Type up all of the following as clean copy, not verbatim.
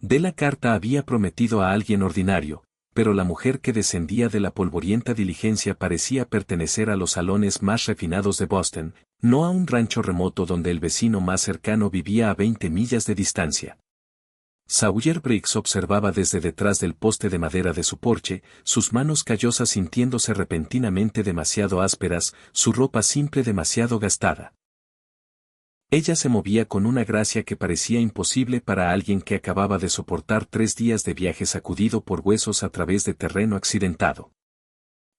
De la carta había prometido a alguien ordinario, pero la mujer que descendía de la polvorienta diligencia parecía pertenecer a los salones más refinados de Boston, no a un rancho remoto donde el vecino más cercano vivía a 20 millas de distancia. Sawyer Briggs observaba desde detrás del poste de madera de su porche, sus manos callosas sintiéndose repentinamente demasiado ásperas, su ropa simple demasiado gastada. Ella se movía con una gracia que parecía imposible para alguien que acababa de soportar 3 días de viaje sacudido por huesos a través de terreno accidentado.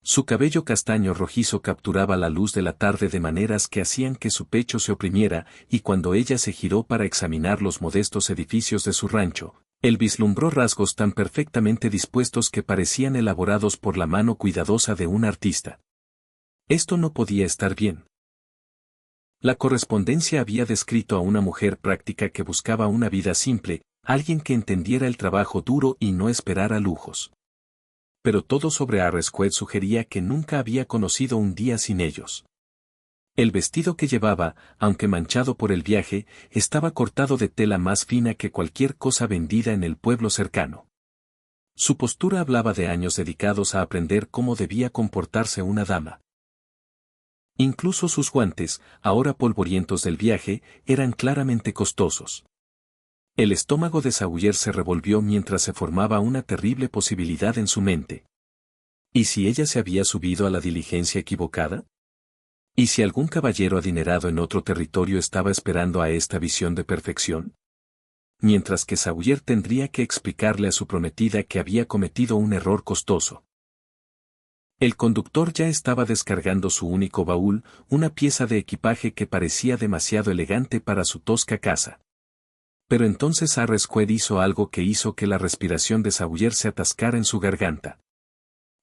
Su cabello castaño rojizo capturaba la luz de la tarde de maneras que hacían que su pecho se oprimiera, y cuando ella se giró para examinar los modestos edificios de su rancho, él vislumbró rasgos tan perfectamente dispuestos que parecían elaborados por la mano cuidadosa de un artista. Esto no podía estar bien. La correspondencia había descrito a una mujer práctica que buscaba una vida simple, alguien que entendiera el trabajo duro y no esperara lujos. Pero todo sobre Arrowsquare sugería que nunca había conocido un día sin ellos. El vestido que llevaba, aunque manchado por el viaje, estaba cortado de tela más fina que cualquier cosa vendida en el pueblo cercano. Su postura hablaba de años dedicados a aprender cómo debía comportarse una dama. Incluso sus guantes, ahora polvorientos del viaje, eran claramente costosos. El estómago de Sawyer se revolvió mientras se formaba una terrible posibilidad en su mente. ¿Y si ella se había subido a la diligencia equivocada? ¿Y si algún caballero adinerado en otro territorio estaba esperando a esta visión de perfección? Mientras que Sawyer tendría que explicarle a su prometida que había cometido un error costoso. El conductor ya estaba descargando su único baúl, una pieza de equipaje que parecía demasiado elegante para su tosca casa. Pero entonces Arrowsquare hizo algo que hizo que la respiración de Sawyer se atascara en su garganta.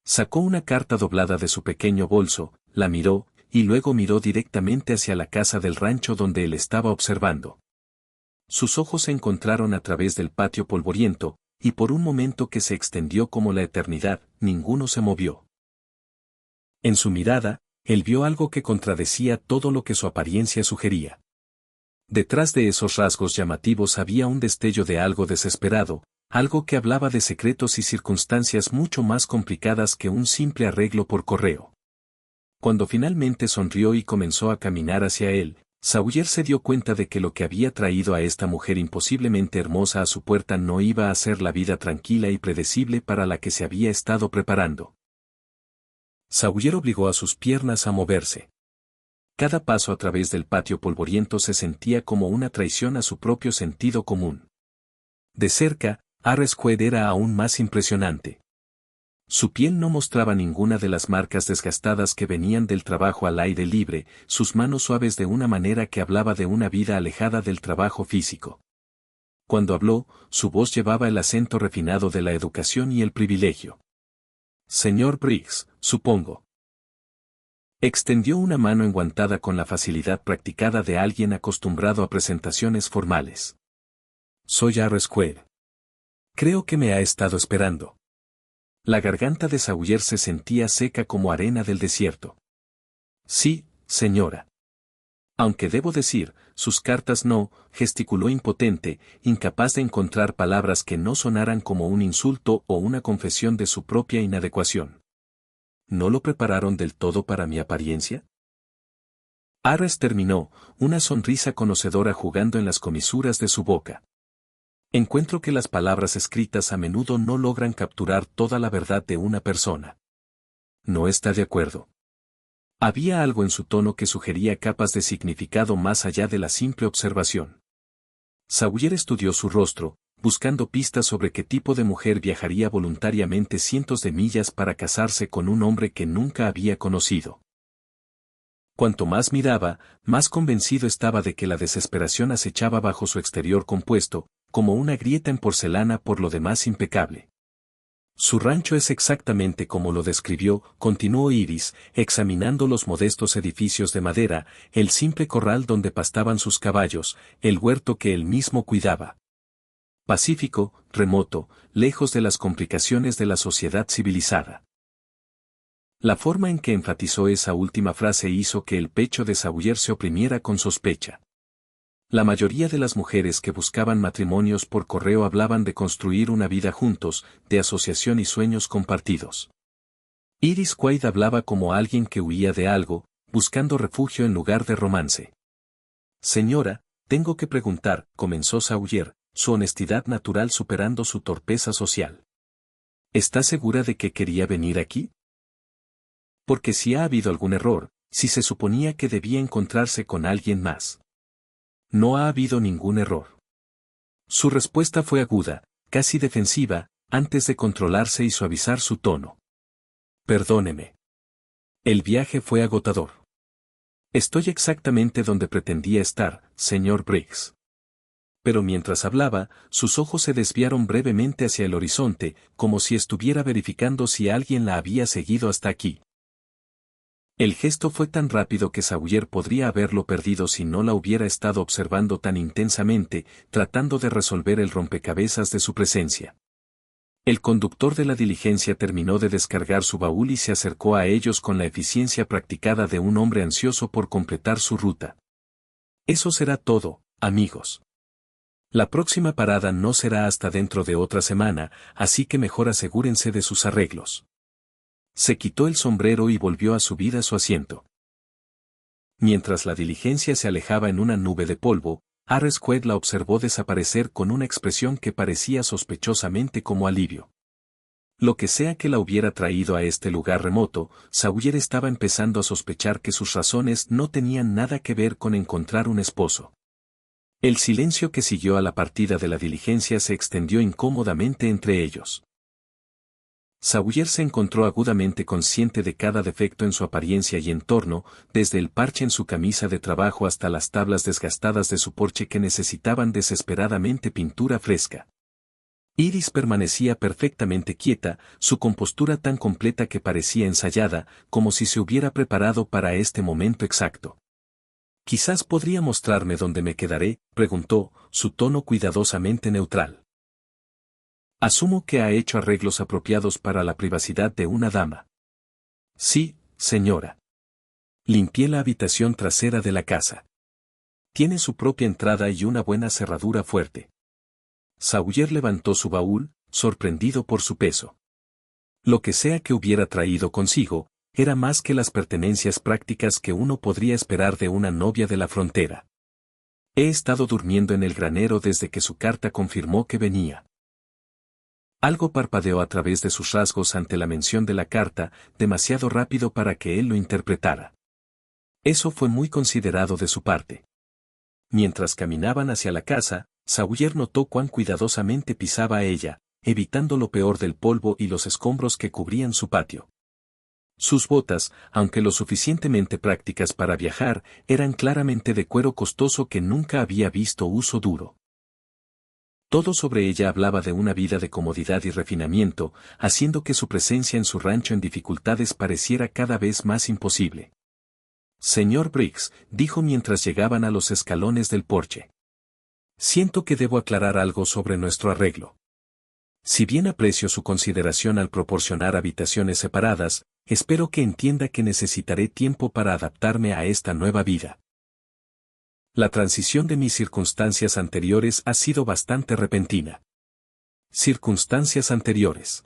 Sacó una carta doblada de su pequeño bolso, la miró, y luego miró directamente hacia la casa del rancho donde él estaba observando. Sus ojos se encontraron a través del patio polvoriento, y por un momento que se extendió como la eternidad, ninguno se movió. En su mirada, él vio algo que contradecía todo lo que su apariencia sugería. Detrás de esos rasgos llamativos había un destello de algo desesperado, algo que hablaba de secretos y circunstancias mucho más complicadas que un simple arreglo por correo. Cuando finalmente sonrió y comenzó a caminar hacia él, Sawyer se dio cuenta de que lo que había traído a esta mujer imposiblemente hermosa a su puerta no iba a ser la vida tranquila y predecible para la que se había estado preparando. Sawyer obligó a sus piernas a moverse. Cada paso a través del patio polvoriento se sentía como una traición a su propio sentido común. De cerca, Arrowsquare era aún más impresionante. Su piel no mostraba ninguna de las marcas desgastadas que venían del trabajo al aire libre, sus manos suaves de una manera que hablaba de una vida alejada del trabajo físico. Cuando habló, su voz llevaba el acento refinado de la educación y el privilegio. Señor Briggs, supongo. Extendió una mano enguantada con la facilidad practicada de alguien acostumbrado a presentaciones formales. Soy Arrowsquare. Creo que me ha estado esperando. La garganta de Sawyer se sentía seca como arena del desierto. Sí, señora. Aunque debo decir, sus cartas no, gesticuló impotente, incapaz de encontrar palabras que no sonaran como un insulto o una confesión de su propia inadecuación. ¿No lo prepararon del todo para mi apariencia? Arres terminó, una sonrisa conocedora jugando en las comisuras de su boca. Encuentro que las palabras escritas a menudo no logran capturar toda la verdad de una persona. ¿No está de acuerdo? Había algo en su tono que sugería capas de significado más allá de la simple observación. Sawyer estudió su rostro, buscando pistas sobre qué tipo de mujer viajaría voluntariamente cientos de millas para casarse con un hombre que nunca había conocido. Cuanto más miraba, más convencido estaba de que la desesperación acechaba bajo su exterior compuesto, como una grieta en porcelana por lo demás impecable. Su rancho es exactamente como lo describió, continuó Iris, examinando los modestos edificios de madera, el simple corral donde pastaban sus caballos, el huerto que él mismo cuidaba. Pacífico, remoto, lejos de las complicaciones de la sociedad civilizada. La forma en que enfatizó esa última frase hizo que el pecho de Sawyer se oprimiera con sospecha. La mayoría de las mujeres que buscaban matrimonios por correo hablaban de construir una vida juntos, de asociación y sueños compartidos. Iris Quaid hablaba como alguien que huía de algo, buscando refugio en lugar de romance. Señora, tengo que preguntar, comenzó Sawyer, su honestidad natural superando su torpeza social. ¿Está segura de que quería venir aquí? Porque si ha habido algún error, si se suponía que debía encontrarse con alguien más. No ha habido ningún error. Su respuesta fue aguda, casi defensiva, antes de controlarse y suavizar su tono. Perdóneme. El viaje fue agotador. Estoy exactamente donde pretendía estar, señor Briggs. Pero mientras hablaba, sus ojos se desviaron brevemente hacia el horizonte, como si estuviera verificando si alguien la había seguido hasta aquí. El gesto fue tan rápido que Sawyer podría haberlo perdido si no la hubiera estado observando tan intensamente, tratando de resolver el rompecabezas de su presencia. El conductor de la diligencia terminó de descargar su baúl y se acercó a ellos con la eficiencia practicada de un hombre ansioso por completar su ruta. Eso será todo, amigos. La próxima parada no será hasta dentro de otra semana, así que mejor asegúrense de sus arreglos. Se quitó el sombrero y volvió a subir a su asiento. Mientras la diligencia se alejaba en una nube de polvo, Harris Quaid la observó desaparecer con una expresión que parecía sospechosamente como alivio. Lo que sea que la hubiera traído a este lugar remoto, Sawyer estaba empezando a sospechar que sus razones no tenían nada que ver con encontrar un esposo. El silencio que siguió a la partida de la diligencia se extendió incómodamente entre ellos. Sawyer se encontró agudamente consciente de cada defecto en su apariencia y entorno, desde el parche en su camisa de trabajo hasta las tablas desgastadas de su porche que necesitaban desesperadamente pintura fresca. Iris permanecía perfectamente quieta, su compostura tan completa que parecía ensayada, como si se hubiera preparado para este momento exacto. «Quizás podría mostrarme dónde me quedaré», preguntó, su tono cuidadosamente neutral. «Asumo que ha hecho arreglos apropiados para la privacidad de una dama». «Sí, señora. Limpié la habitación trasera de la casa. Tiene su propia entrada y una buena cerradura fuerte». Sawyer levantó su baúl, sorprendido por su peso. Lo que sea que hubiera traído consigo, era más que las pertenencias prácticas que uno podría esperar de una novia de la frontera. «He estado durmiendo en el granero desde que su carta confirmó que venía». Algo parpadeó a través de sus rasgos ante la mención de la carta, demasiado rápido para que él lo interpretara. Eso fue muy considerado de su parte. Mientras caminaban hacia la casa, Sawyer notó cuán cuidadosamente pisaba ella, evitando lo peor del polvo y los escombros que cubrían su patio. Sus botas, aunque lo suficientemente prácticas para viajar, eran claramente de cuero costoso que nunca había visto uso duro. Todo sobre ella hablaba de una vida de comodidad y refinamiento, haciendo que su presencia en su rancho en dificultades pareciera cada vez más imposible. «Señor Briggs», dijo mientras llegaban a los escalones del porche. «Siento que debo aclarar algo sobre nuestro arreglo. Si bien aprecio su consideración al proporcionar habitaciones separadas, espero que entienda que necesitaré tiempo para adaptarme a esta nueva vida. La transición de mis circunstancias anteriores ha sido bastante repentina». Circunstancias anteriores.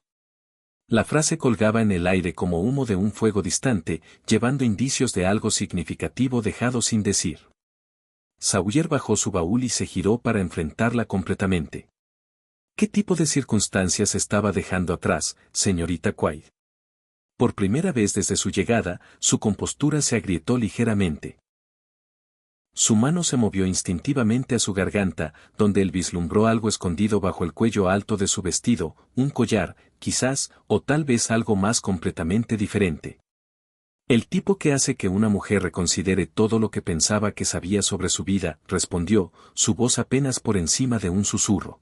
La frase colgaba en el aire como humo de un fuego distante, llevando indicios de algo significativo dejado sin decir. Sawyer bajó su baúl y se giró para enfrentarla completamente. ¿Qué tipo de circunstancias estaba dejando atrás, señorita Quaid? Por primera vez desde su llegada, su compostura se agrietó ligeramente. Su mano se movió instintivamente a su garganta, donde él vislumbró algo escondido bajo el cuello alto de su vestido, un collar, quizás, o tal vez algo más completamente diferente. «El tipo que hace que una mujer reconsidere todo lo que pensaba que sabía sobre su vida», respondió, su voz apenas por encima de un susurro.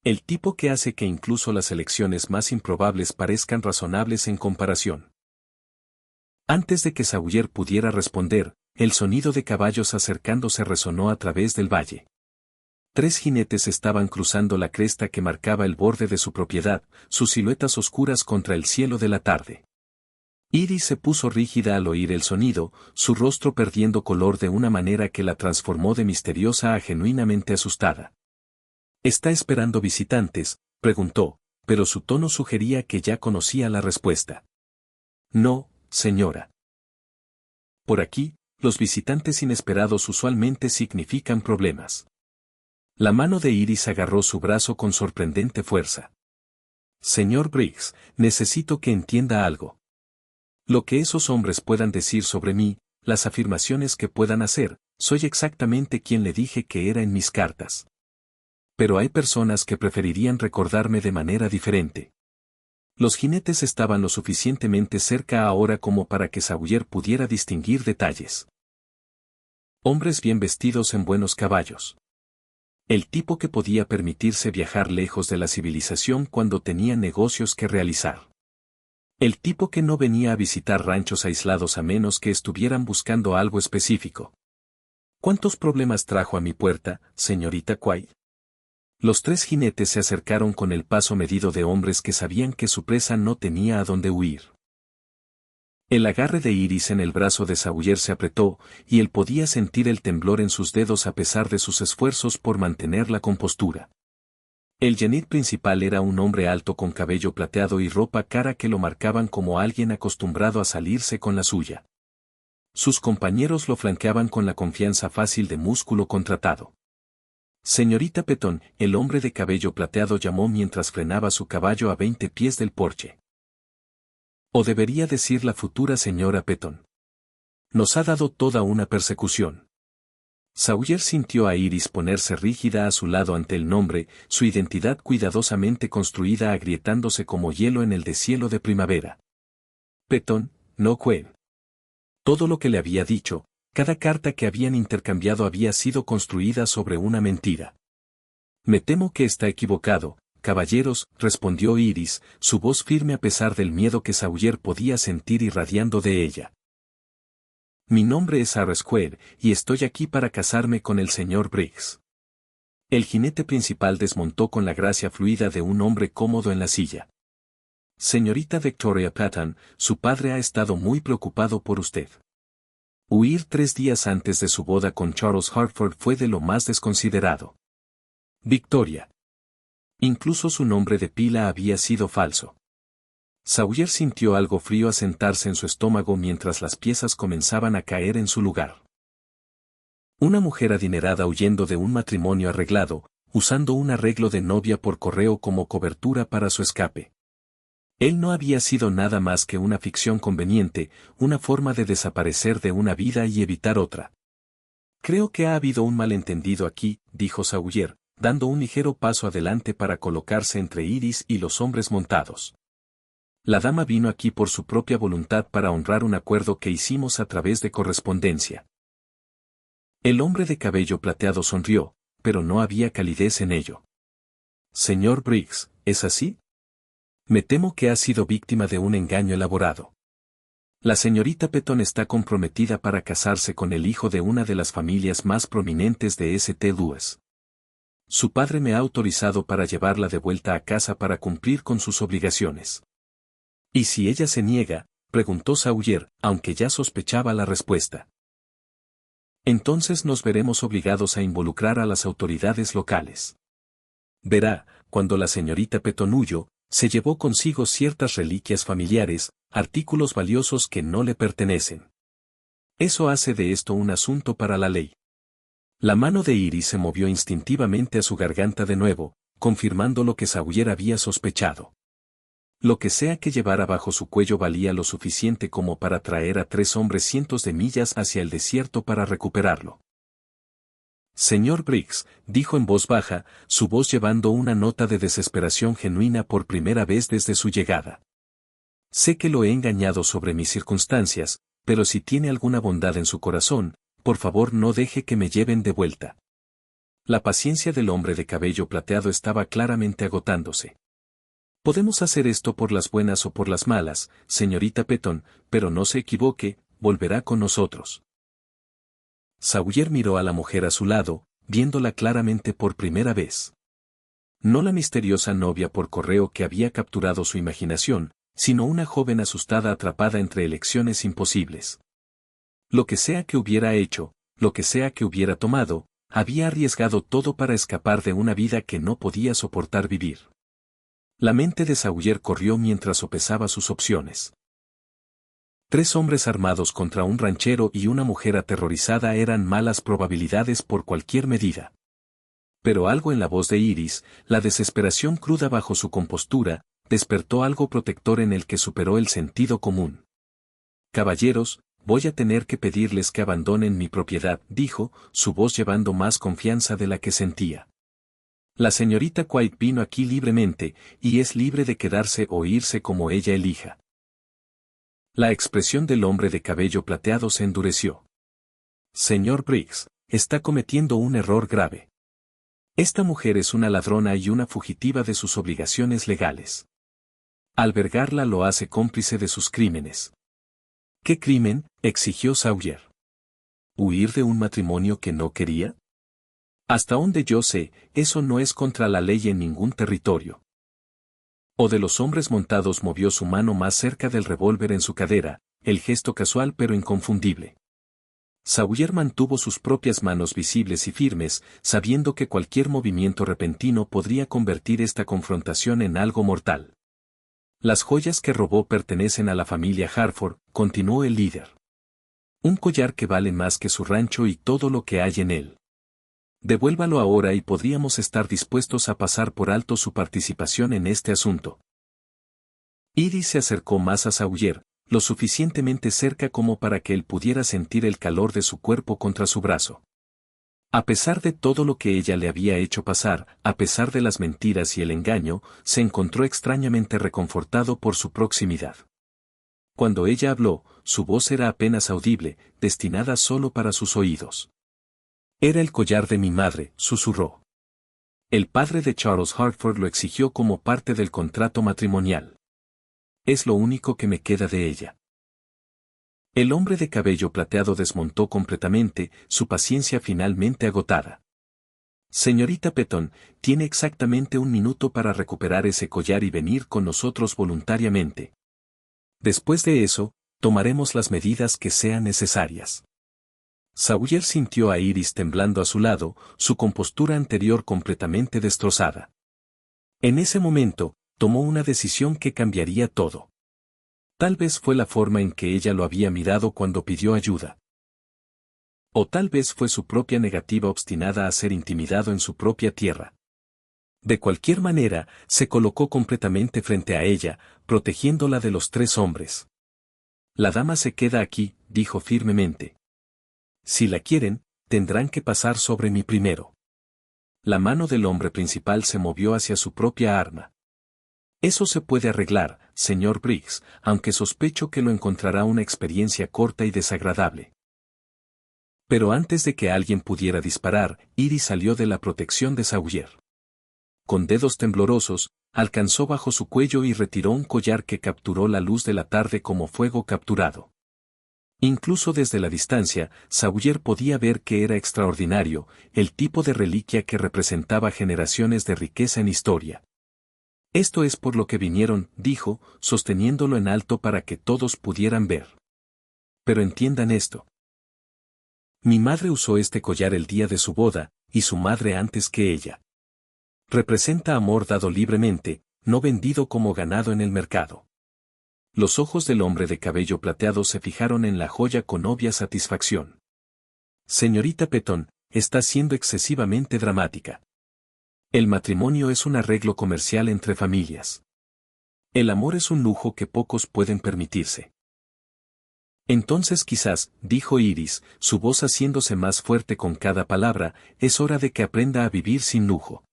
«El tipo que hace que incluso las elecciones más improbables parezcan razonables en comparación». Antes de que Sawyer pudiera responder, el sonido de caballos acercándose resonó a través del valle. 3 jinetes estaban cruzando la cresta que marcaba el borde de su propiedad, sus siluetas oscuras contra el cielo de la tarde. Iris se puso rígida al oír el sonido, su rostro perdiendo color de una manera que la transformó de misteriosa a genuinamente asustada. ¿Está esperando visitantes?, preguntó, pero su tono sugería que ya conocía la respuesta. No, señora. Por aquí, los visitantes inesperados usualmente significan problemas. La mano de Iris agarró su brazo con sorprendente fuerza. Señor Briggs, necesito que entienda algo. Lo que esos hombres puedan decir sobre mí, las afirmaciones que puedan hacer, soy exactamente quien le dije que era en mis cartas. Pero hay personas que preferirían recordarme de manera diferente. Los jinetes estaban lo suficientemente cerca ahora como para que Sawyer pudiera distinguir detalles. Hombres bien vestidos en buenos caballos. El tipo que podía permitirse viajar lejos de la civilización cuando tenía negocios que realizar. El tipo que no venía a visitar ranchos aislados a menos que estuvieran buscando algo específico. ¿Cuántos problemas trajo a mi puerta, señorita Quaid? Los tres jinetes se acercaron con el paso medido de hombres que sabían que su presa no tenía a dónde huir. El agarre de Iris en el brazo de Sawyer se apretó, y él podía sentir el temblor en sus dedos a pesar de sus esfuerzos por mantener la compostura. El Yanit principal era un hombre alto con cabello plateado y ropa cara que lo marcaban como alguien acostumbrado a salirse con la suya. Sus compañeros lo flanqueaban con la confianza fácil de músculo contratado. Señorita Petón, el hombre de cabello plateado llamó mientras frenaba su caballo a 20 pies del porche. O debería decir la futura señora Petón. Nos ha dado toda una persecución. Sawyer sintió a Iris ponerse rígida a su lado ante el nombre, su identidad cuidadosamente construida agrietándose como hielo en el deshielo de primavera. Petón, no Queen. Todo lo que le había dicho, cada carta que habían intercambiado había sido construida sobre una mentira. Me temo que está equivocado, caballeros, respondió Iris, su voz firme a pesar del miedo que Sawyer podía sentir irradiando de ella. Mi nombre es Arresquer, y estoy aquí para casarme con el señor Briggs. El jinete principal desmontó con la gracia fluida de un hombre cómodo en la silla. Señorita Victoria Patton, su padre ha estado muy preocupado por usted. Huir 3 días antes de su boda con Charles Hartford fue de lo más desconsiderado. Victoria. Incluso su nombre de pila había sido falso. Sawyer sintió algo frío asentarse en su estómago mientras las piezas comenzaban a caer en su lugar. Una mujer adinerada huyendo de un matrimonio arreglado, usando un arreglo de novia por correo como cobertura para su escape. Él no había sido nada más que una ficción conveniente, una forma de desaparecer de una vida y evitar otra. Creo que ha habido un malentendido aquí, dijo Sawyer, dando un ligero paso adelante para colocarse entre Iris y los hombres montados. La dama vino aquí por su propia voluntad para honrar un acuerdo que hicimos a través de correspondencia. El hombre de cabello plateado sonrió, pero no había calidez en ello. Señor Briggs, ¿es así? Me temo que ha sido víctima de un engaño elaborado. La señorita Petón está comprometida para casarse con el hijo de una de las familias más prominentes de St. Louis. Su padre me ha autorizado para llevarla de vuelta a casa para cumplir con sus obligaciones. ¿Y si ella se niega?, preguntó Sawyer, aunque ya sospechaba la respuesta. Entonces nos veremos obligados a involucrar a las autoridades locales. Verá, cuando la señorita Petón huyó, se llevó consigo ciertas reliquias familiares, artículos valiosos que no le pertenecen. Eso hace de esto un asunto para la ley. La mano de Iris se movió instintivamente a su garganta de nuevo, confirmando lo que Sawyer había sospechado. Lo que sea que llevara bajo su cuello valía lo suficiente como para traer a 3 hombres cientos de millas hacia el desierto para recuperarlo. Señor Briggs, dijo en voz baja, su voz llevando una nota de desesperación genuina por primera vez desde su llegada. Sé que lo he engañado sobre mis circunstancias, pero si tiene alguna bondad en su corazón, por favor no deje que me lleven de vuelta. La paciencia del hombre de cabello plateado estaba claramente agotándose. Podemos hacer esto por las buenas o por las malas, señorita Petón, pero no se equivoque, volverá con nosotros. Sawyer miró a la mujer a su lado, viéndola claramente por primera vez. No la misteriosa novia por correo que había capturado su imaginación, sino una joven asustada atrapada entre elecciones imposibles. Lo que sea que hubiera hecho, lo que sea que hubiera tomado, había arriesgado todo para escapar de una vida que no podía soportar vivir. La mente de Sawyer corrió mientras sopesaba sus opciones. 3 hombres armados contra un ranchero y una mujer aterrorizada eran malas probabilidades por cualquier medida. Pero algo en la voz de Iris, la desesperación cruda bajo su compostura, despertó algo protector en el que superó el sentido común. Caballeros, voy a tener que pedirles que abandonen mi propiedad, dijo, su voz llevando más confianza de la que sentía. La señorita White vino aquí libremente, y es libre de quedarse o irse como ella elija. La expresión del hombre de cabello plateado se endureció. Señor Briggs, está cometiendo un error grave. Esta mujer es una ladrona y una fugitiva de sus obligaciones legales. Albergarla lo hace cómplice de sus crímenes. ¿Qué crimen?, exigió Sawyer. ¿Huir de un matrimonio que no quería? Hasta donde yo sé, eso no es contra la ley en ningún territorio. O de los hombres montados movió su mano más cerca del revólver en su cadera, el gesto casual pero inconfundible. Sawyer mantuvo sus propias manos visibles y firmes, sabiendo que cualquier movimiento repentino podría convertir esta confrontación en algo mortal. Las joyas que robó pertenecen a la familia Harford, continuó el líder. Un collar que vale más que su rancho y todo lo que hay en él. Devuélvalo ahora y podríamos estar dispuestos a pasar por alto su participación en este asunto. Iris se acercó más a Sawyer, lo suficientemente cerca como para que él pudiera sentir el calor de su cuerpo contra su brazo. A pesar de todo lo que ella le había hecho pasar, a pesar de las mentiras y el engaño, se encontró extrañamente reconfortado por su proximidad. Cuando ella habló, su voz era apenas audible, destinada solo para sus oídos. Era el collar de mi madre, susurró. El padre de Charles Hartford lo exigió como parte del contrato matrimonial. Es lo único que me queda de ella. El hombre de cabello plateado desmontó completamente, su paciencia finalmente agotada. Señorita Petton, tiene exactamente 1 minuto para recuperar ese collar y venir con nosotros voluntariamente. Después de eso, tomaremos las medidas que sean necesarias. Sawyer sintió a Iris temblando a su lado, su compostura anterior completamente destrozada. En ese momento, tomó una decisión que cambiaría todo. Tal vez fue la forma en que ella lo había mirado cuando pidió ayuda. O tal vez fue su propia negativa obstinada a ser intimidado en su propia tierra. De cualquier manera, se colocó completamente frente a ella, protegiéndola de los 3 hombres. La dama se queda aquí, dijo firmemente. Si la quieren, tendrán que pasar sobre mí primero. La mano del hombre principal se movió hacia su propia arma. Eso se puede arreglar, señor Briggs, aunque sospecho que lo encontrará una experiencia corta y desagradable. Pero antes de que alguien pudiera disparar, Iris salió de la protección de Sawyer. Con dedos temblorosos, alcanzó bajo su cuello y retiró un collar que capturó la luz de la tarde como fuego capturado. Incluso desde la distancia, Sawyer podía ver que era extraordinario, el tipo de reliquia que representaba generaciones de riqueza en historia. Esto es por lo que vinieron, dijo, sosteniéndolo en alto para que todos pudieran ver. Pero entiendan esto. Mi madre usó este collar el día de su boda, y su madre antes que ella. Representa amor dado libremente, no vendido como ganado en el mercado. Los ojos del hombre de cabello plateado se fijaron en la joya con obvia satisfacción. Señorita Petton, está siendo excesivamente dramática. El matrimonio es un arreglo comercial entre familias. El amor es un lujo que pocos pueden permitirse. Entonces quizás, dijo Iris, su voz haciéndose más fuerte con cada palabra, es hora de que aprenda a vivir sin lujo.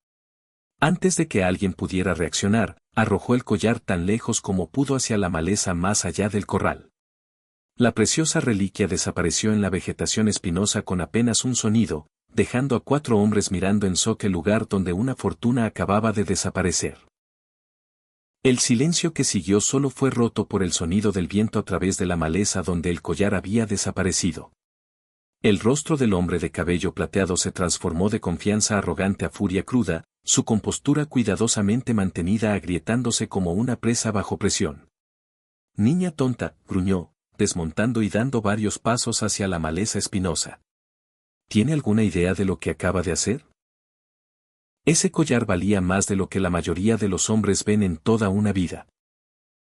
Antes de que alguien pudiera reaccionar, arrojó el collar tan lejos como pudo hacia la maleza más allá del corral. La preciosa reliquia desapareció en la vegetación espinosa con apenas un sonido, dejando a 4 hombres mirando en shock el lugar donde una fortuna acababa de desaparecer. El silencio que siguió solo fue roto por el sonido del viento a través de la maleza donde el collar había desaparecido. El rostro del hombre de cabello plateado se transformó de confianza arrogante a furia cruda, su compostura cuidadosamente mantenida agrietándose como una presa bajo presión. Niña tonta, gruñó, desmontando y dando varios pasos hacia la maleza espinosa. ¿Tiene alguna idea de lo que acaba de hacer? Ese collar valía más de lo que la mayoría de los hombres ven en toda una vida.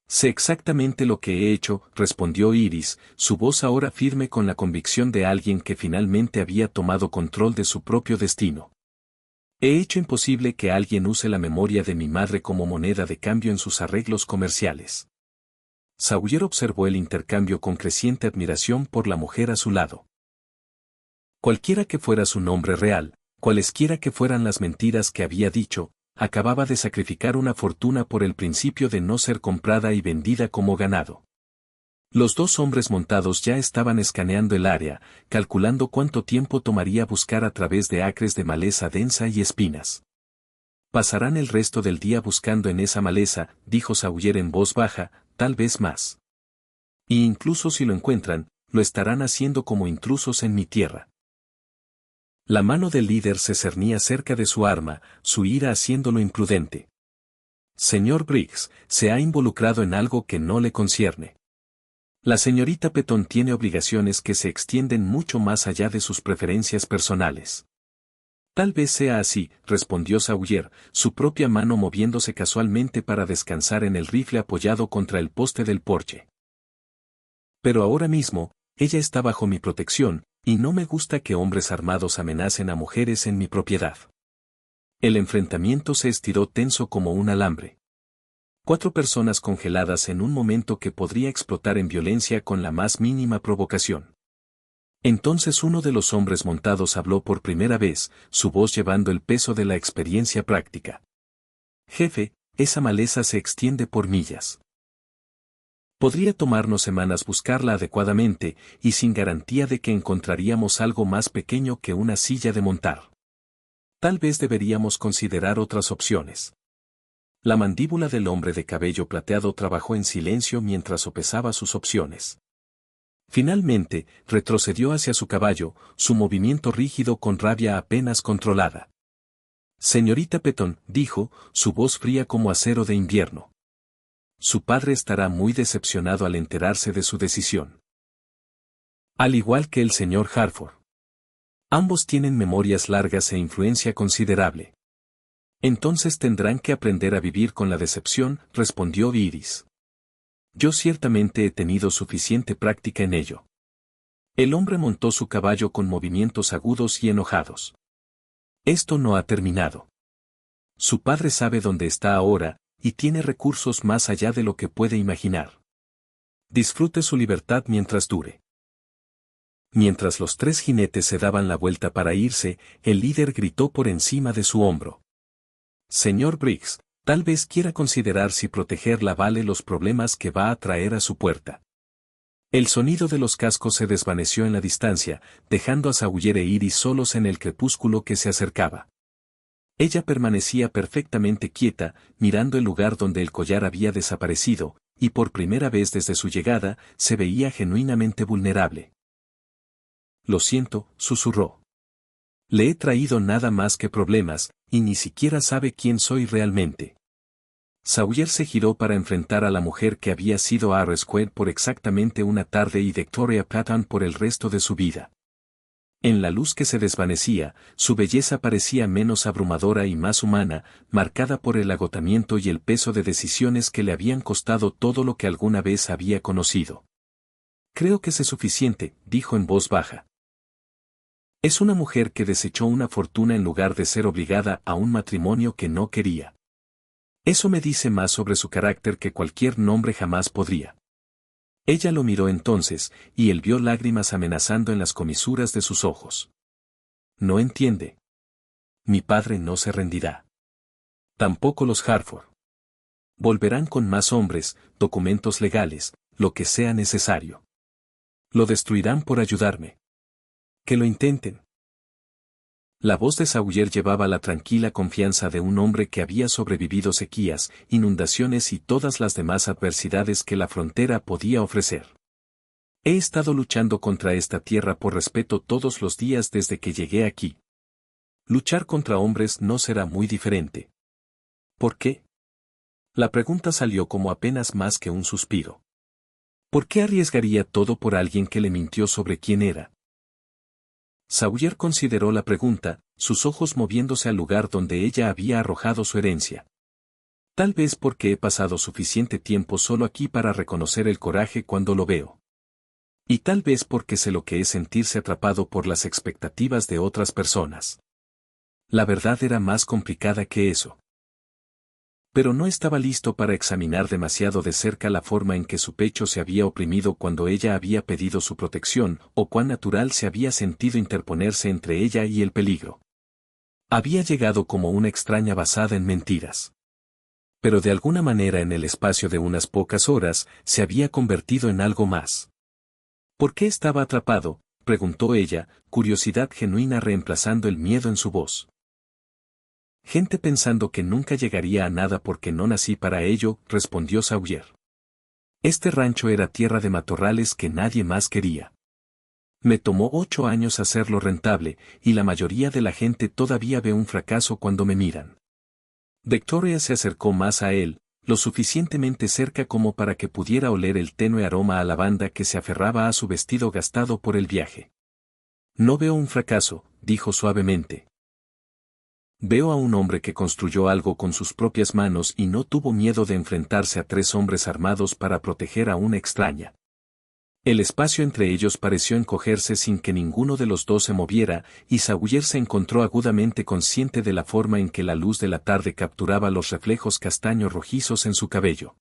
Sé exactamente lo que he hecho, respondió Iris, su voz ahora firme con la convicción de alguien que finalmente había tomado control de su propio destino. He hecho imposible que alguien use la memoria de mi madre como moneda de cambio en sus arreglos comerciales. Sawyer observó el intercambio con creciente admiración por la mujer a su lado. Cualquiera que fuera su nombre real, cualesquiera que fueran las mentiras que había dicho, acababa de sacrificar una fortuna por el principio de no ser comprada y vendida como ganado. Los dos hombres montados ya estaban escaneando el área, calculando cuánto tiempo tomaría buscar a través de acres de maleza densa y espinas. Pasarán el resto del día buscando en esa maleza, dijo Sawyer en voz baja, tal vez más. Y incluso si lo encuentran, lo estarán haciendo como intrusos en mi tierra. La mano del líder se cernía cerca de su arma, su ira haciéndolo imprudente. Señor Briggs, se ha involucrado en algo que no le concierne. La señorita Petón tiene obligaciones que se extienden mucho más allá de sus preferencias personales. Tal vez sea así, respondió Sawyer, su propia mano moviéndose casualmente para descansar en el rifle apoyado contra el poste del porche. Pero ahora mismo, ella está bajo mi protección, y no me gusta que hombres armados amenacen a mujeres en mi propiedad. El enfrentamiento se estiró tenso como un alambre. 4 personas congeladas en un momento que podría explotar en violencia con la más mínima provocación. Entonces uno de los hombres montados habló por primera vez, su voz llevando el peso de la experiencia práctica. Jefe, esa maleza se extiende por millas. Podría tomarnos semanas buscarla adecuadamente, y sin garantía de que encontraríamos algo más pequeño que una silla de montar. Tal vez deberíamos considerar otras opciones. La mandíbula del hombre de cabello plateado trabajó en silencio mientras sopesaba sus opciones. Finalmente, retrocedió hacia su caballo, su movimiento rígido con rabia apenas controlada. Señorita Petón, dijo, su voz fría como acero de invierno. Su padre estará muy decepcionado al enterarse de su decisión. Al igual que el señor Harford. Ambos tienen memorias largas e influencia considerable. Entonces tendrán que aprender a vivir con la decepción, respondió Iris. Yo ciertamente he tenido suficiente práctica en ello. El hombre montó su caballo con movimientos agudos y enojados. Esto no ha terminado. Su padre sabe dónde está ahora, y tiene recursos más allá de lo que puede imaginar. Disfrute su libertad mientras dure. Mientras los 3 jinetes se daban la vuelta para irse, el líder gritó por encima de su hombro. Señor Briggs, tal vez quiera considerar si protegerla vale los problemas que va a traer a su puerta. El sonido de los cascos se desvaneció en la distancia, dejando a Sawyer e Iris solos en el crepúsculo que se acercaba. Ella permanecía perfectamente quieta, mirando el lugar donde el collar había desaparecido, y por primera vez desde su llegada, se veía genuinamente vulnerable. Lo siento, susurró. Le he traído nada más que problemas, y ni siquiera sabe quién soy realmente. Sawyer se giró para enfrentar a la mujer que había sido a Square por exactamente una tarde y Victoria Patton por el resto de su vida. En la luz que se desvanecía, su belleza parecía menos abrumadora y más humana, marcada por el agotamiento y el peso de decisiones que le habían costado todo lo que alguna vez había conocido. Creo que es suficiente, dijo en voz baja. Es una mujer que desechó una fortuna en lugar de ser obligada a un matrimonio que no quería. Eso me dice más sobre su carácter que cualquier nombre jamás podría. Ella lo miró entonces, y él vio lágrimas amenazando en las comisuras de sus ojos. No entiende. Mi padre no se rendirá. Tampoco los Harford. Volverán con más hombres, documentos legales, lo que sea necesario. Lo destruirán por ayudarme. Que lo intenten. La voz de Sawyer llevaba la tranquila confianza de un hombre que había sobrevivido sequías, inundaciones y todas las demás adversidades que la frontera podía ofrecer. He estado luchando contra esta tierra por respeto todos los días desde que llegué aquí. Luchar contra hombres no será muy diferente. ¿Por qué? La pregunta salió como apenas más que un suspiro. ¿Por qué arriesgaría todo por alguien que le mintió sobre quién era? Sawyer consideró la pregunta, sus ojos moviéndose al lugar donde ella había arrojado su herencia. Tal vez porque he pasado suficiente tiempo solo aquí para reconocer el coraje cuando lo veo. Y tal vez porque sé lo que es sentirse atrapado por las expectativas de otras personas. La verdad era más complicada que eso. Pero no estaba listo para examinar demasiado de cerca la forma en que su pecho se había oprimido cuando ella había pedido su protección, o cuán natural se había sentido interponerse entre ella y el peligro. Había llegado como una extraña basada en mentiras. Pero de alguna manera en el espacio de unas pocas horas, se había convertido en algo más. ¿Por qué estaba atrapado?, preguntó ella, curiosidad genuina reemplazando el miedo en su voz. Gente pensando que nunca llegaría a nada porque no nací para ello, respondió Sawyer. Este rancho era tierra de matorrales que nadie más quería. Me tomó 8 años hacerlo rentable, y la mayoría de la gente todavía ve un fracaso cuando me miran. Victoria se acercó más a él, lo suficientemente cerca como para que pudiera oler el tenue aroma a lavanda que se aferraba a su vestido gastado por el viaje. No veo un fracaso, dijo suavemente. Veo a un hombre que construyó algo con sus propias manos y no tuvo miedo de enfrentarse a 3 hombres armados para proteger a una extraña. El espacio entre ellos pareció encogerse sin que ninguno de los dos se moviera, y Sawyer se encontró agudamente consciente de la forma en que la luz de la tarde capturaba los reflejos castaños rojizos en su cabello.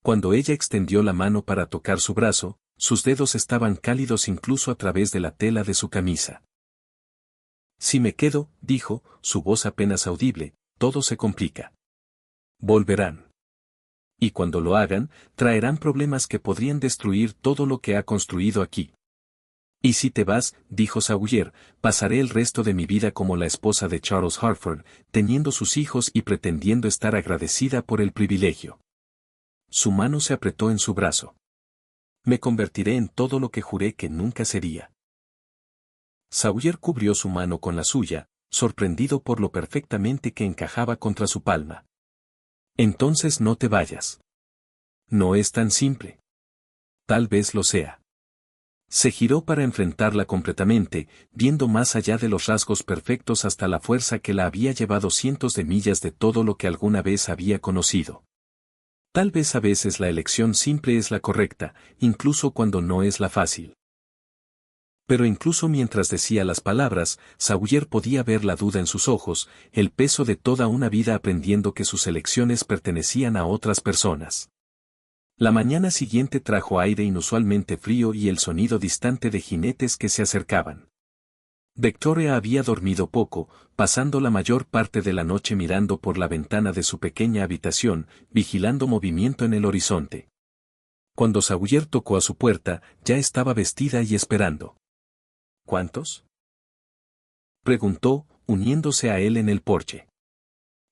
Cuando ella extendió la mano para tocar su brazo, sus dedos estaban cálidos incluso a través de la tela de su camisa. Si me quedo, dijo, su voz apenas audible, todo se complica. Volverán. Y cuando lo hagan, traerán problemas que podrían destruir todo lo que ha construido aquí. Y si te vas, dijo Sawyer, pasaré el resto de mi vida como la esposa de Charles Harford, teniendo sus hijos y pretendiendo estar agradecida por el privilegio. Su mano se apretó en su brazo. Me convertiré en todo lo que juré que nunca sería. Sawyer cubrió su mano con la suya, sorprendido por lo perfectamente que encajaba contra su palma. Entonces no te vayas. No es tan simple. Tal vez lo sea. Se giró para enfrentarla completamente, viendo más allá de los rasgos perfectos hasta la fuerza que la había llevado cientos de millas de todo lo que alguna vez había conocido. Tal vez a veces la elección simple es la correcta, incluso cuando no es la fácil. Pero incluso mientras decía las palabras, Sawyer podía ver la duda en sus ojos, el peso de toda una vida aprendiendo que sus elecciones pertenecían a otras personas. La mañana siguiente trajo aire inusualmente frío y el sonido distante de jinetes que se acercaban. Victoria había dormido poco, pasando la mayor parte de la noche mirando por la ventana de su pequeña habitación, vigilando movimiento en el horizonte. Cuando Sawyer tocó a su puerta, ya estaba vestida y esperando. ¿Cuántos?, preguntó, uniéndose a él en el porche.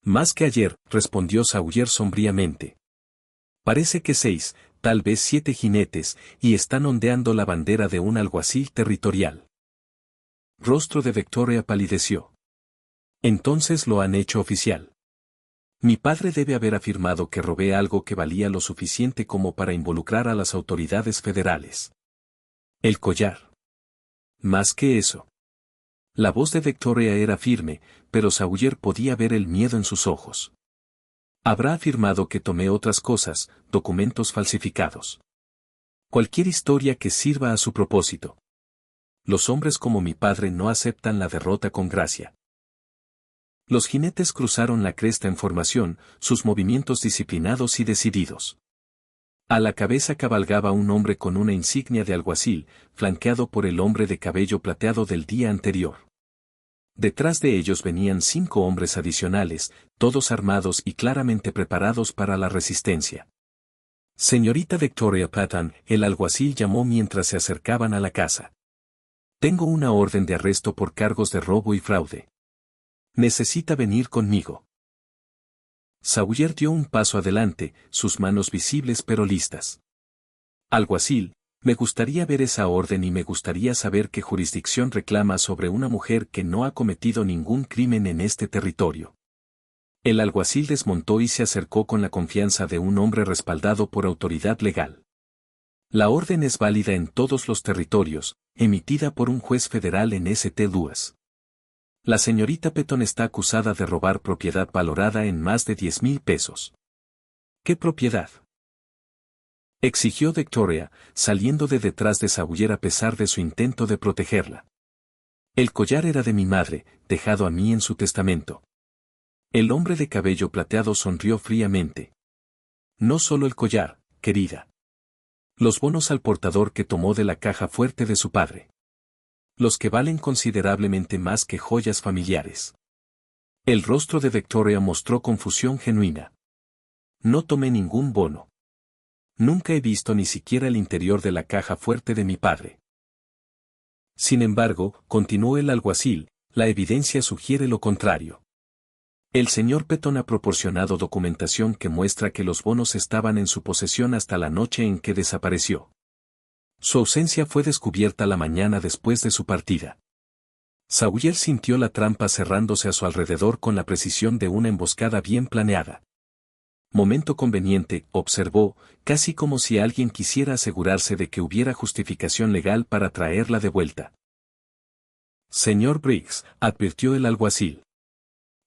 Más que ayer, respondió Sawyer sombríamente. Parece que 6, tal vez 7 jinetes, y están ondeando la bandera de un alguacil territorial. Rostro de Victoria palideció. Entonces lo han hecho oficial. Mi padre debe haber afirmado que robé algo que valía lo suficiente como para involucrar a las autoridades federales. El collar. Más que eso. La voz de Victoria era firme, pero Sawyer podía ver el miedo en sus ojos. Habrá afirmado que tomé otras cosas, documentos falsificados. Cualquier historia que sirva a su propósito. Los hombres como mi padre no aceptan la derrota con gracia. Los jinetes cruzaron la cresta en formación, sus movimientos disciplinados y decididos. A la cabeza cabalgaba un hombre con una insignia de alguacil, flanqueado por el hombre de cabello plateado del día anterior. Detrás de ellos venían 5 hombres adicionales, todos armados y claramente preparados para la resistencia. Señorita Victoria Patton, el alguacil llamó mientras se acercaban a la casa. Tengo una orden de arresto por cargos de robo y fraude. Necesita venir conmigo. Sawyer dio un paso adelante, sus manos visibles pero listas. Alguacil, me gustaría ver esa orden y me gustaría saber qué jurisdicción reclama sobre una mujer que no ha cometido ningún crimen en este territorio. El alguacil desmontó y se acercó con la confianza de un hombre respaldado por autoridad legal. La orden es válida en todos los territorios, emitida por un juez federal en St. Louis. La señorita Petton está acusada de robar propiedad valorada en más de 10,000 pesos. ¿Qué propiedad?, exigió Victoria, saliendo de detrás de Sawyer a pesar de su intento de protegerla. El collar era de mi madre, dejado a mí en su testamento. El hombre de cabello plateado sonrió fríamente. No solo el collar, querida. Los bonos al portador que tomó de la caja fuerte de su padre. Los que valen considerablemente más que joyas familiares. El rostro de Victoria mostró confusión genuina. No tomé ningún bono. Nunca he visto ni siquiera el interior de la caja fuerte de mi padre. Sin embargo, continuó el alguacil, la evidencia sugiere lo contrario. El señor Petton ha proporcionado documentación que muestra que los bonos estaban en su posesión hasta la noche en que desapareció. Su ausencia fue descubierta la mañana después de su partida. Sawyer sintió la trampa cerrándose a su alrededor con la precisión de una emboscada bien planeada. Momento conveniente, observó, casi como si alguien quisiera asegurarse de que hubiera justificación legal para traerla de vuelta. Señor Briggs, advirtió el alguacil.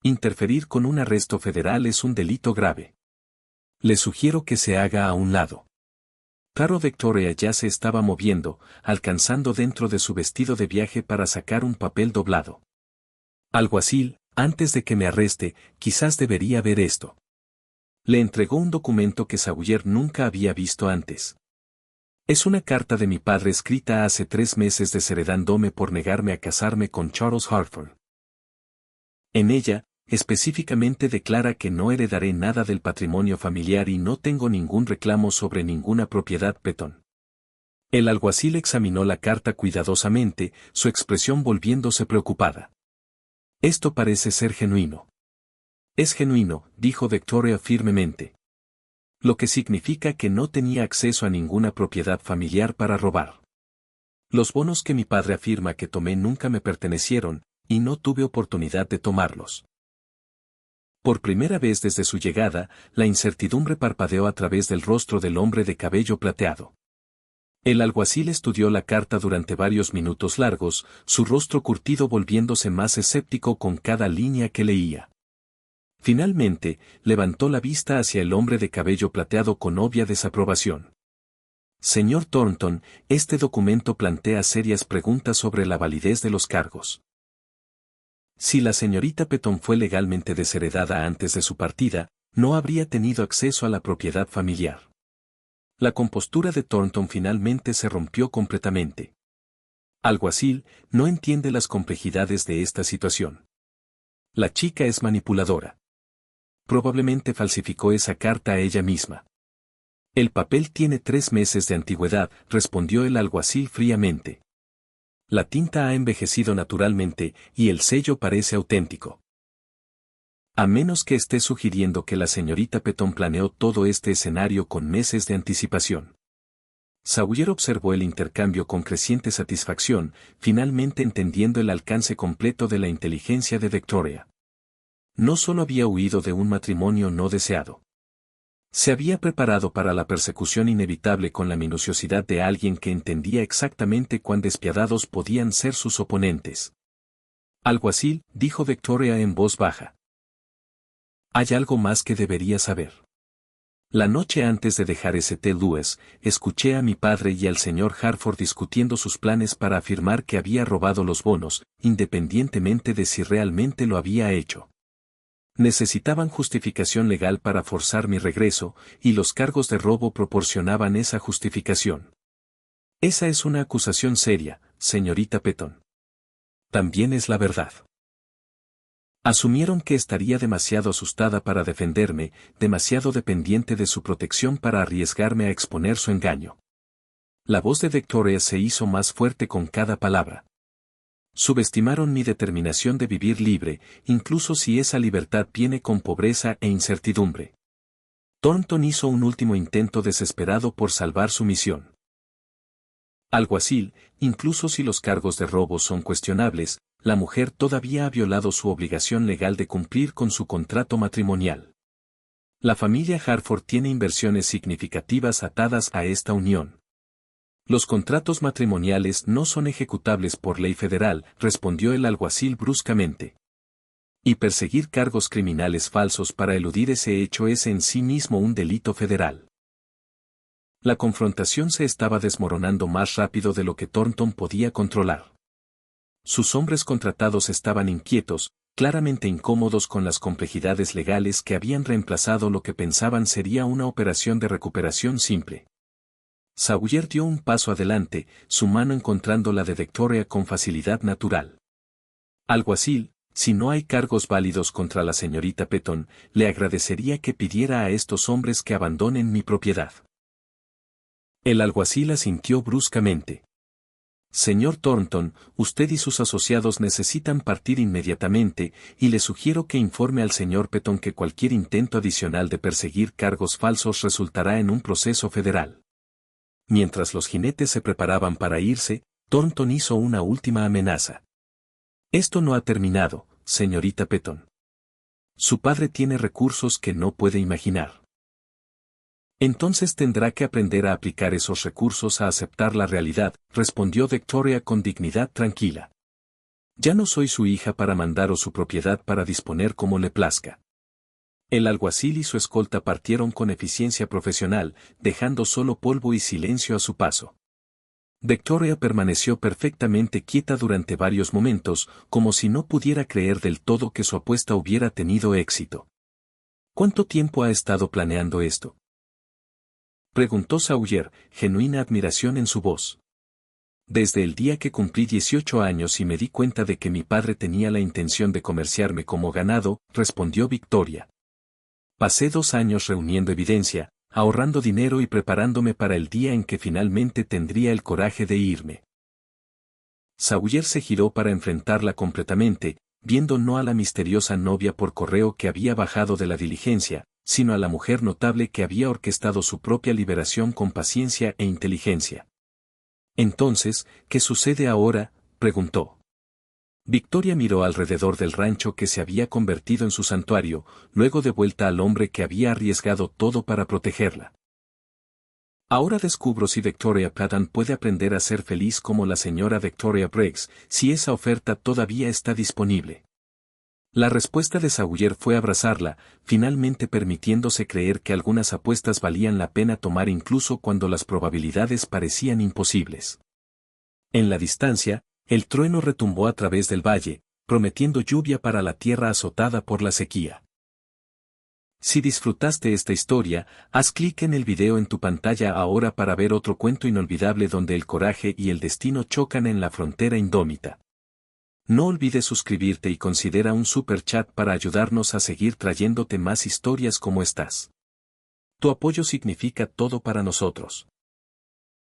Interferir con un arresto federal es un delito grave. Le sugiero que se haga a un lado. Claro, Victoria ya se estaba moviendo, alcanzando dentro de su vestido de viaje para sacar un papel doblado. Alguacil, antes de que me arreste, quizás debería ver esto. Le entregó un documento que Sawyer nunca había visto antes. Es una carta de mi padre escrita hace 3 meses desheredándome por negarme a casarme con Charles Hartford. En ella, específicamente declara que no heredaré nada del patrimonio familiar y no tengo ningún reclamo sobre ninguna propiedad Petton. El alguacil examinó la carta cuidadosamente, su expresión volviéndose preocupada. Esto parece ser genuino. Es genuino, dijo Victoria firmemente. Lo que significa que no tenía acceso a ninguna propiedad familiar para robar. Los bonos que mi padre afirma que tomé nunca me pertenecieron, y no tuve oportunidad de tomarlos. Por primera vez desde su llegada, la incertidumbre parpadeó a través del rostro del hombre de cabello plateado. El alguacil estudió la carta durante varios minutos largos, su rostro curtido volviéndose más escéptico con cada línea que leía. Finalmente, levantó la vista hacia el hombre de cabello plateado con obvia desaprobación. Señor Thornton, este documento plantea serias preguntas sobre la validez de los cargos. Si la señorita Petton fue legalmente desheredada antes de su partida, no habría tenido acceso a la propiedad familiar. La compostura de Thornton finalmente se rompió completamente. Alguacil, no entiende las complejidades de esta situación. La chica es manipuladora. Probablemente falsificó esa carta a ella misma. El papel tiene 3 meses de antigüedad, respondió el alguacil fríamente. La tinta ha envejecido naturalmente, y el sello parece auténtico. A menos que esté sugiriendo que la señorita Petton planeó todo este escenario con meses de anticipación. Sawyer observó el intercambio con creciente satisfacción, finalmente entendiendo el alcance completo de la inteligencia de Victoria. No solo había huido de un matrimonio no deseado. Se había preparado para la persecución inevitable con la minuciosidad de alguien que entendía exactamente cuán despiadados podían ser sus oponentes. Alguacil, dijo Victoria en voz baja. Hay algo más que debería saber. La noche antes de dejar St. Louis, escuché a mi padre y al señor Hartford discutiendo sus planes para afirmar que había robado los bonos, independientemente de si realmente lo había hecho. Necesitaban justificación legal para forzar mi regreso, y los cargos de robo proporcionaban esa justificación. Esa es una acusación seria, señorita Petton. También es la verdad. Asumieron que estaría demasiado asustada para defenderme, demasiado dependiente de su protección para arriesgarme a exponer su engaño. La voz de Victoria se hizo más fuerte con cada palabra. Subestimaron mi determinación de vivir libre, incluso si esa libertad viene con pobreza e incertidumbre. Thornton hizo un último intento desesperado por salvar su misión. Alguacil, incluso si los cargos de robo son cuestionables, la mujer todavía ha violado su obligación legal de cumplir con su contrato matrimonial. La familia Hartford tiene inversiones significativas atadas a esta unión. Los contratos matrimoniales no son ejecutables por ley federal, respondió el alguacil bruscamente. Y perseguir cargos criminales falsos para eludir ese hecho es en sí mismo un delito federal. La confrontación se estaba desmoronando más rápido de lo que Thornton podía controlar. Sus hombres contratados estaban inquietos, claramente incómodos con las complejidades legales que habían reemplazado lo que pensaban sería una operación de recuperación simple. Sawyer dio un paso adelante, su mano encontrando la de Victoria con facilidad natural. Alguacil, si no hay cargos válidos contra la señorita Petton, le agradecería que pidiera a estos hombres que abandonen mi propiedad. El alguacil asintió bruscamente. Señor Thornton, usted y sus asociados necesitan partir inmediatamente, y le sugiero que informe al señor Petton que cualquier intento adicional de perseguir cargos falsos resultará en un proceso federal. Mientras los jinetes se preparaban para irse, Thornton hizo una última amenaza. Esto no ha terminado, señorita Petton. Su padre tiene recursos que no puede imaginar. Entonces tendrá que aprender a aplicar esos recursos a aceptar la realidad, respondió Victoria con dignidad tranquila. Ya no soy su hija para mandaros su propiedad para disponer como le plazca. El alguacil y su escolta partieron con eficiencia profesional, dejando solo polvo y silencio a su paso. Victoria permaneció perfectamente quieta durante varios momentos, como si no pudiera creer del todo que su apuesta hubiera tenido éxito. ¿Cuánto tiempo ha estado planeando esto?, preguntó Sawyer, genuina admiración en su voz. Desde el día que cumplí 18 años y me di cuenta de que mi padre tenía la intención de comerciarme como ganado, respondió Victoria. Pasé 2 años reuniendo evidencia, ahorrando dinero y preparándome para el día en que finalmente tendría el coraje de irme. Sawyer se giró para enfrentarla completamente, viendo no a la misteriosa novia por correo que había bajado de la diligencia, sino a la mujer notable que había orquestado su propia liberación con paciencia e inteligencia. Entonces, ¿qué sucede ahora?, preguntó. Victoria miró alrededor del rancho que se había convertido en su santuario, luego de vuelta al hombre que había arriesgado todo para protegerla. Ahora descubro si Victoria Patton puede aprender a ser feliz como la señora Victoria Briggs, si esa oferta todavía está disponible. La respuesta de Sawyer fue abrazarla, finalmente permitiéndose creer que algunas apuestas valían la pena tomar incluso cuando las probabilidades parecían imposibles. En la distancia, el trueno retumbó a través del valle, prometiendo lluvia para la tierra azotada por la sequía. Si disfrutaste esta historia, haz clic en el video en tu pantalla ahora para ver otro cuento inolvidable donde el coraje y el destino chocan en la frontera indómita. No olvides suscribirte y considera un super chat para ayudarnos a seguir trayéndote más historias como estas. Tu apoyo significa todo para nosotros.